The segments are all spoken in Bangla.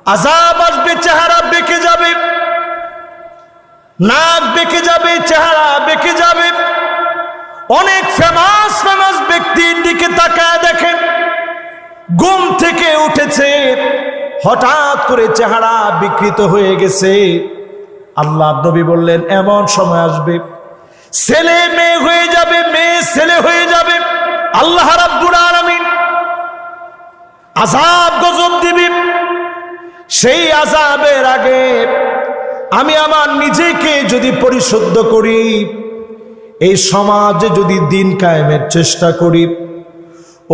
আযাব আসবে, চেহারা বেঁকে যাবে, নাক বেঁকে যাবে, চেহারা বেঁকে যাবে। অনেক ফেমাস ব্যক্তির দিকে তাকায় দেখেন, ঘুম থেকে উঠেছে, হঠাৎ করে চেহারা বিকৃত হয়ে গেছে। আল্লাহর নবী বললেন এমন সময় আসবে, ছেলে মেয়ে হয়ে যাবে, মেয়ে ছেলে হয়ে যাবে। আল্লাহ রাব্বুল আলামিন আযাব গজব দিবে। সেই আযাবের আগে আমি আমার নিজেকে যদি পরিশুদ্ধ করি, এই সমাজে যদি দিন কায়েমের চেষ্টা করি,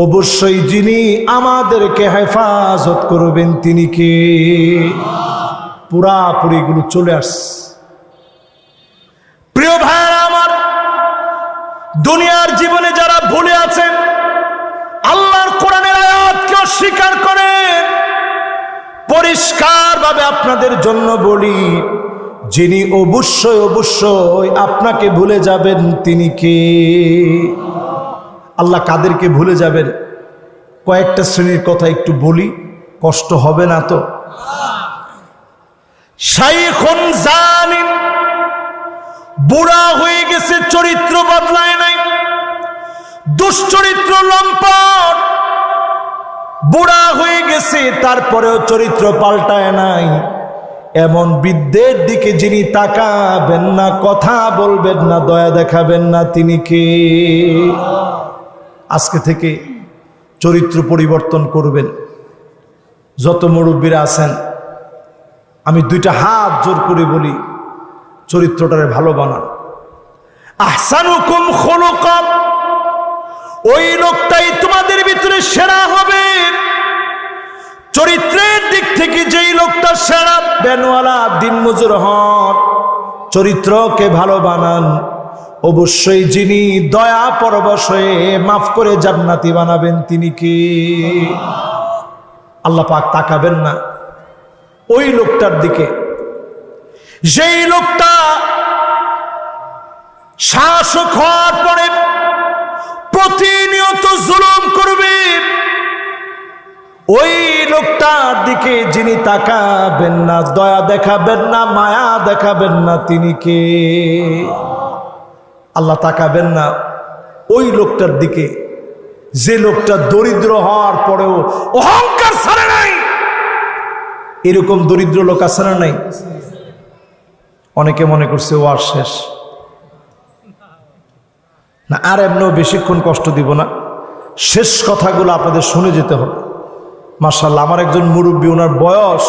অবশ্যই যিনি আমাদেরকে হেফাজত করবেন তিনি কে? পুরাপুরি গুলো চলে আসছে। প্রিয় ভাইরা আমার, দুনিয়ার জীবনে যারা ভুলে আছেন, আল্লাহর কোরআনের আয়াতকে অস্বীকার করে, পরিষ্কার ভাবে আপনাদের জন্য বলি, যিনি অবশ্যই আপনাকে ভুলে যাবেন তিনি কে? আল্লাহ কাদেরকে ভুলে যাবেন? কয়েকটা শ্রেণীর কথা একটু বলি, কষ্ট হবে না তো? শাইখুন জানিন, বুড়া হয়ে গেছে, চরিত্র বদলায় নাই, দুশ্চরিত্র, লম্পট, বুড়া হয়ে গেছে তারপরেও চরিত্র পাল্টায় নাই, এমন বৃদ্ধের দিকে যিনি তাকাবেন না, কথা বলবেন না, দয়া দেখাবেন না, তিনি কে? আজকে থেকে চরিত্র পরিবর্তন করবেন। যত মুরব্বীরা আছেন, আমি দুইটা হাত জোর করে বলি, চরিত্রটারে ভালো বানান। আহসানুকুম খুলুকাম, ওই লোকটাই তোমাদের ভিতরে সেরা হবে। চরিত্রের দিক থেকে যেই লোকটা সেরা, বেনওয়ালা, দিনমজুর হন, চরিত্রকে ভালো বানান, অবশ্যই যিনি দয়া পরবশ হয়ে মাফ করে জান্নাতি বানাবেন তিনি কি? আল্লাহ পাক তাকাবেন না ওই লোকটার দিকে, যেই লোকটা শাসক হওয়ার পরে প্রতিনিয়ত জুলুম করবে। ওই লোকটার দিকে যিনি তাকাবেন না, দয়া দেখাবেন না, মায়া দেখাবেন না, তিনি কে? আল্লাহ তাকাবেন না ওই লোকটার দিকে, যে লোকটা দরিদ্র হওয়ার পরেও অহংকার ছাড়ে নাই। এরকম দরিদ্র লোক আছে না নাই? অনেকে মনে করছে ও আর শেষ না, আর এমনিও বেশিক্ষণ কষ্ট দিব না, শেষ কথাগুলো আপনাদের শুনে যেতে হবে। মাশাআল্লাহ, আমার একজন মুরব্বী, ওনার বয়স